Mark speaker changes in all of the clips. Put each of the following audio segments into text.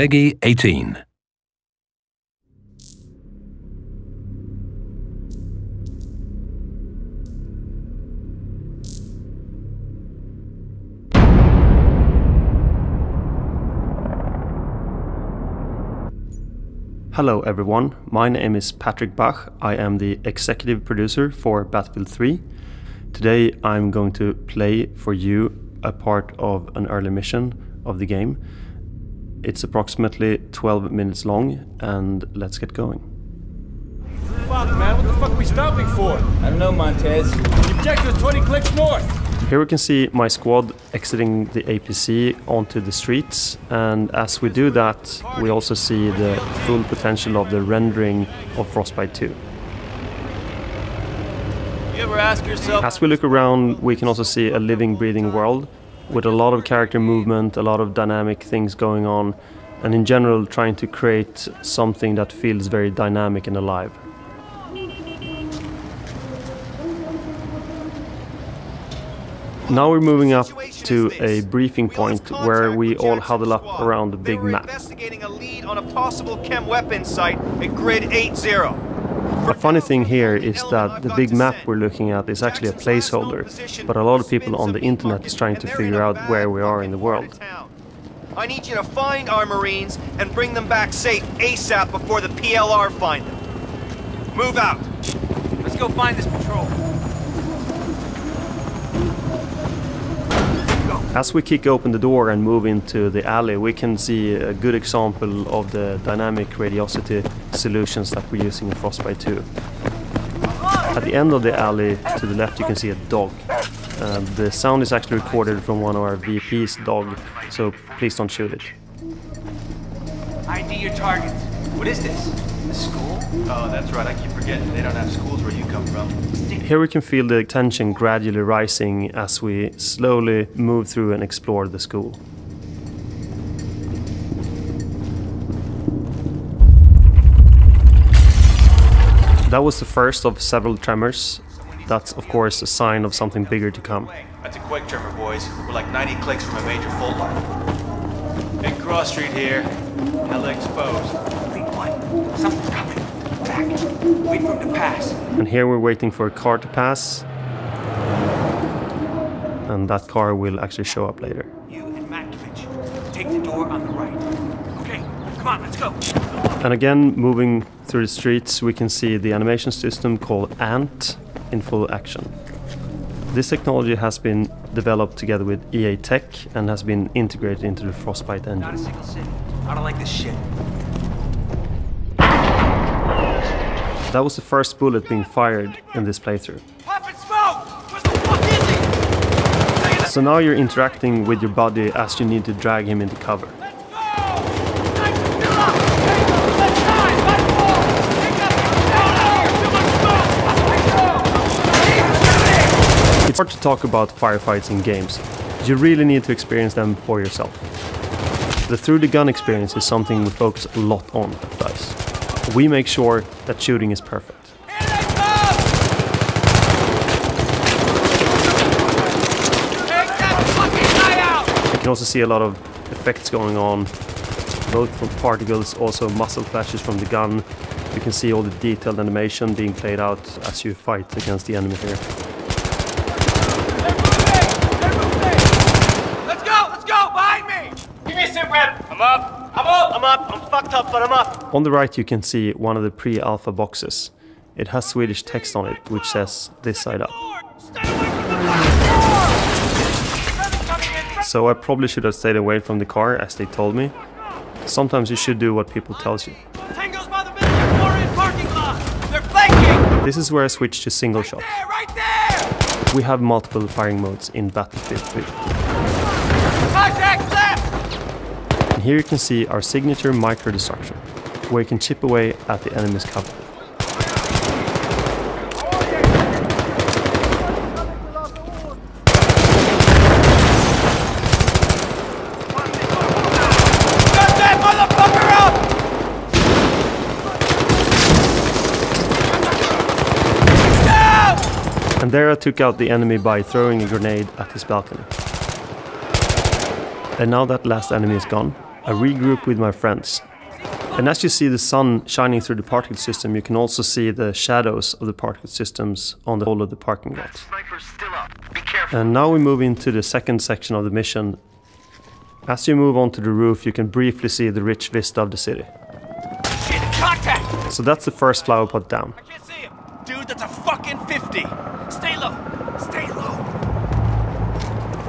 Speaker 1: Peggy 18.
Speaker 2: Hello everyone, my name is Patrick Bach. I am the executive producer for Battlefield 3. Today I'm going to play for you a part of an early mission of the game. It's approximately 12 minutes long, and let's get going.
Speaker 3: Fuck, man, what the fuck are we stopping for?
Speaker 4: I don't know, Montez.
Speaker 3: The objective is 20 clicks north.
Speaker 2: Here we can see my squad exiting the APC onto the streets, and as we do that, we also see the full potential of the rendering of Frostbite 2.
Speaker 3: You ever ask yourself?
Speaker 2: As we look around, we can also see a living, breathing world with a lot of character movement, a lot of dynamic things going on, and in general trying to create something that feels very dynamic and alive. Now we're moving up to a briefing point where we all huddle up around the big map.
Speaker 5: Investigating a lead on a possible chem weapons site at grid 80.
Speaker 2: The funny thing here is that the big map we're looking at is actually a placeholder, but a lot of people on the internet is trying to figure out where we are in the world.
Speaker 5: I need you to find our Marines and bring them back safe ASAP before the PLR find them. Move out.
Speaker 3: Let's go find this patrol.
Speaker 2: As we kick open the door and move into the alley, we can see a good example of the dynamic radiosity solutions that we're using in Frostbite 2. At the end of the alley to the left you can see a dog. The sound is actually recorded from one of our VP's dog, so please don't shoot it.
Speaker 3: ID your targets. What is this? The school?
Speaker 5: Oh, that's right. I keep forgetting they don't have schools where you come from.
Speaker 2: Here we can feel the tension gradually rising as we slowly move through and explore the school. That was the first of several tremors. That's of course a sign of something bigger to come.
Speaker 5: That's a quick tremor, boys. We're like 90 clicks from a major fault line. Big cross street here. Hella exposed.
Speaker 3: Something's coming. Back. Wait for him to pass.
Speaker 2: And here we're waiting for a car to pass. And that car will actually show up later.
Speaker 3: You and Matkovich. Take the door on the right. Okay, come on, let's go.
Speaker 2: And again, moving through the streets, we can see the animation system called Ant in full action. This technology has been developed together with EA Tech and has been integrated into the Frostbite engine.
Speaker 3: Not a single city. I don't like this shit.
Speaker 2: That was the first bullet being fired in this playthrough.
Speaker 3: Poppin' smoke! Where the fuck is he?
Speaker 2: So now you're interacting with your buddy as you need to drag him into cover. It's hard to talk about firefights in games. You really need to experience them for yourself. The through the gun experience is something we focus a lot on at DICE. We make sure that shooting is perfect. You can also see a lot of effects going on, both from particles, also muzzle flashes from the gun. You can see all the detailed animation being played out as you fight against the enemy here.
Speaker 3: Let's go, behind me! Give me a sit rep. I'm up. I'm fucked up, but I'm up.
Speaker 2: On the right you can see one of the pre-alpha boxes. It has Swedish text on it, which says "This side up." So I probably should have stayed away from the car, as they told me. Sometimes you should do what people tell you.
Speaker 3: Tango's by the Victoria parking lot. They're flanking.
Speaker 2: This is where I switch to single shot.
Speaker 3: Right there.
Speaker 2: We have multiple firing modes in Battlefield 3.
Speaker 3: Contact left.
Speaker 2: And here you can see our signature micro-destruction, where you can chip away at the enemy's cover. And there I took out the enemy by throwing a grenade at his balcony. And now that last enemy is gone, I regroup with my friends. And as you see the sun shining through the particle system, you can also see the shadows of the particle systems on the whole of the parking lot. And now we move into the second section of the mission. As you move onto the roof, you can briefly see the rich vista of the city.
Speaker 3: Shit, contact!
Speaker 2: So that's the first flower pot down.
Speaker 3: I can't see him. Dude, that's a fucking 50. Stay low. Stay low.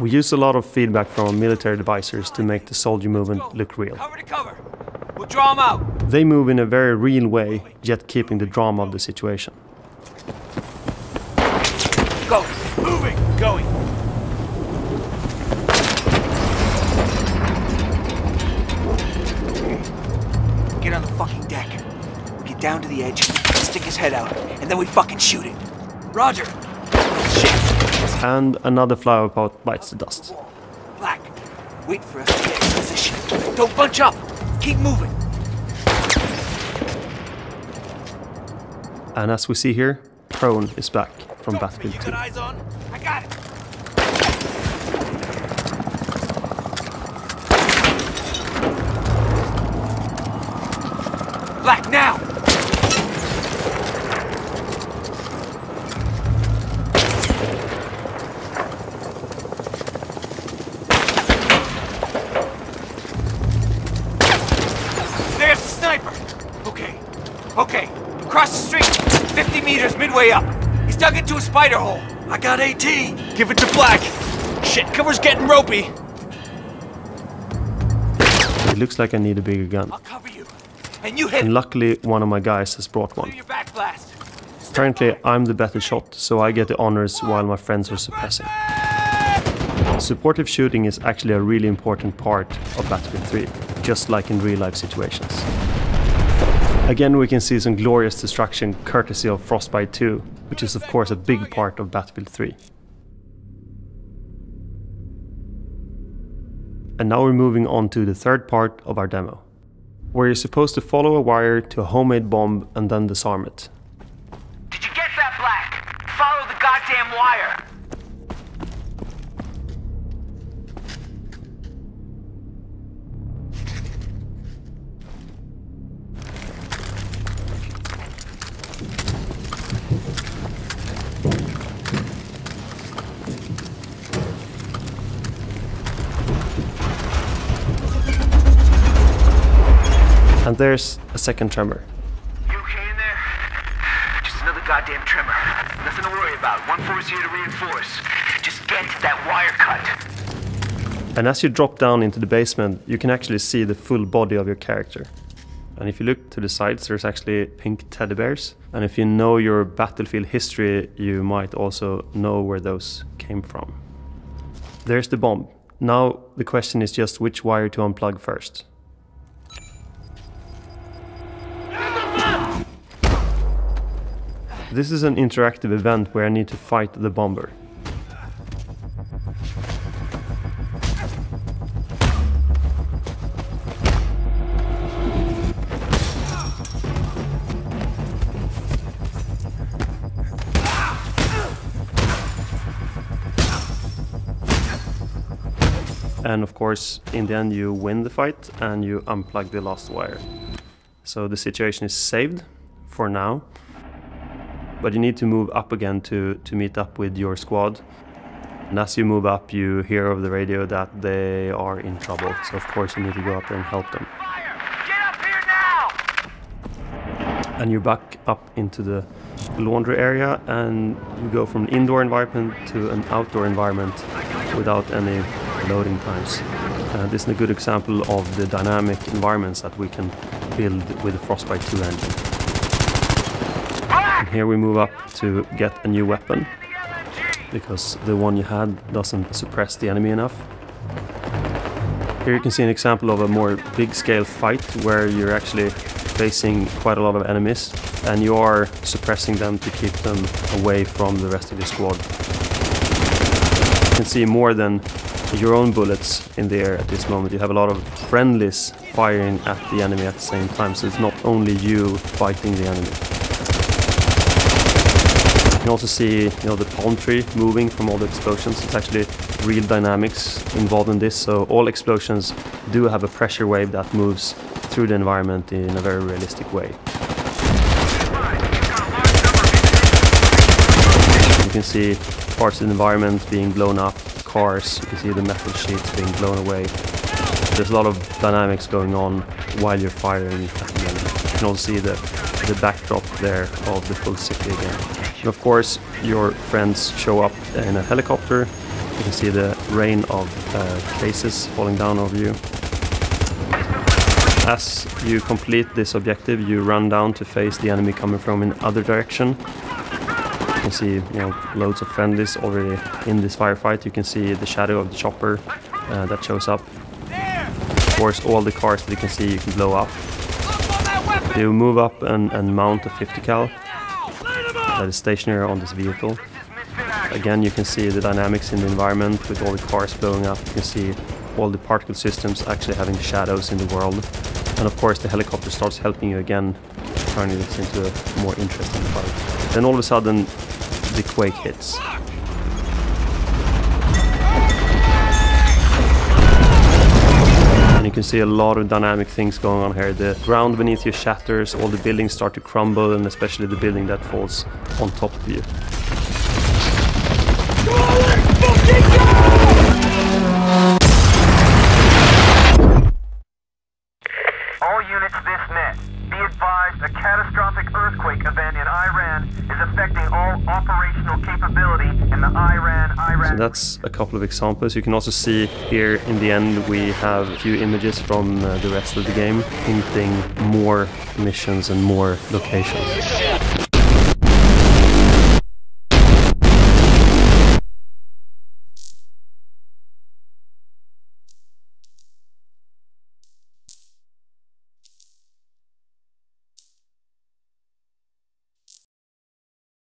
Speaker 2: We use a lot of feedback from our military advisors to make the soldier movement look real.
Speaker 3: Cover to cover. We'll draw him out.
Speaker 2: They move in a very real way, yet keeping the drama of the situation.
Speaker 3: Go. Moving. Going. Get on the fucking deck. Get down to the edge, stick his head out, and then we fucking shoot it. Roger. Shit.
Speaker 2: And another flower pot bites the dust.
Speaker 3: Black, wait for us to get in position. Don't bunch up. Keep moving.
Speaker 2: And as we see here, Prone is back from Battlefield 2.
Speaker 3: You got eyes on? I got it. Black, now! There's the sniper! Okay. Across the street, 50 meters midway up. He's dug into a spider hole. I got AT. Give it to Black. Shit, cover's getting ropey.
Speaker 2: It looks like I need a bigger gun.
Speaker 3: I'll cover you. And you hit
Speaker 2: And luckily, one of my guys has brought
Speaker 3: do
Speaker 2: one.
Speaker 3: your back blast.
Speaker 2: Currently, I'm the better shot, so I get the honors while my friends are suppressing. Supportive shooting is actually a really important part of Battlefield 3, just like in real-life situations. Again, we can see some glorious destruction courtesy of Frostbite 2, which is of course a big part of Battlefield 3. And now we're moving on to the third part of our demo, where you're supposed to follow a wire to a homemade bomb and then disarm it.
Speaker 3: Did you get that, Black? Follow the goddamn wire.
Speaker 2: And there's a second tremor.
Speaker 3: You okay in there? Just another goddamn tremor. Nothing to worry about. One force here to reinforce. Just get that wire cut.
Speaker 2: And as you drop down into the basement, you can actually see the full body of your character. And if you look to the sides, there's actually pink teddy bears. And if you know your Battlefield history, you might also know where those came from. There's the bomb. Now the question is just which wire to unplug first. This is an interactive event where I need to fight the bomber. And of course, in the end you win the fight and you unplug the last wire. So the situation is saved for now. But you need to move up again to meet up with your squad. And as you move up, you hear over the radio that they are in trouble. So of course you need to go up there and help them.
Speaker 3: Get up here now!
Speaker 2: And you're back up into the laundry area and you go from an indoor environment to an outdoor environment without any loading times. This is a good example of the dynamic environments that we can build with the Frostbite 2 engine. And here we move up to get a new weapon, because the one you had doesn't suppress the enemy enough. Here you can see an example of a more big-scale fight where you're actually facing quite a lot of enemies and you are suppressing them to keep them away from the rest of your squad. You can see more than your own bullets in the air at this moment. You have a lot of friendlies firing at the enemy at the same time, so it's not only you fighting the enemy. You can also see, the palm tree moving from all the explosions. It's actually real dynamics involved in this, so all explosions do have a pressure wave that moves through the environment in a very realistic way. You can see parts of the environment being blown up, cars, you can see the metal sheets being blown away. There's a lot of dynamics going on while you're firing at the enemy. You can also see the backdrop there of the full city again. And of course, your friends show up in a helicopter. You can see the rain of cases falling down over you. As you complete this objective, you run down to face the enemy coming from in other direction. You can see, loads of friendlies already in this firefight. You can see the shadow of the chopper that shows up. Of course, all the cars that you can see, you can blow up. You move up and mount a 50 cal that is stationary on this vehicle. Again, you can see the dynamics in the environment with all the cars blowing up. You can see all the particle systems actually having shadows in the world. And of course, the helicopter starts helping you again, turning this into a more interesting fight. Then all of a sudden, the quake hits. And you can see a lot of dynamic things going on here. The ground beneath you shatters, all the buildings start to crumble, and especially the building that falls on top of you.
Speaker 1: All units this net. Be advised, a catastrophic earthquake event in Iran is affecting all operational capability in the Iran.
Speaker 2: So that's a couple of examples. You can also see here in the end we have a few images from the rest of the game, hinting more missions and more locations.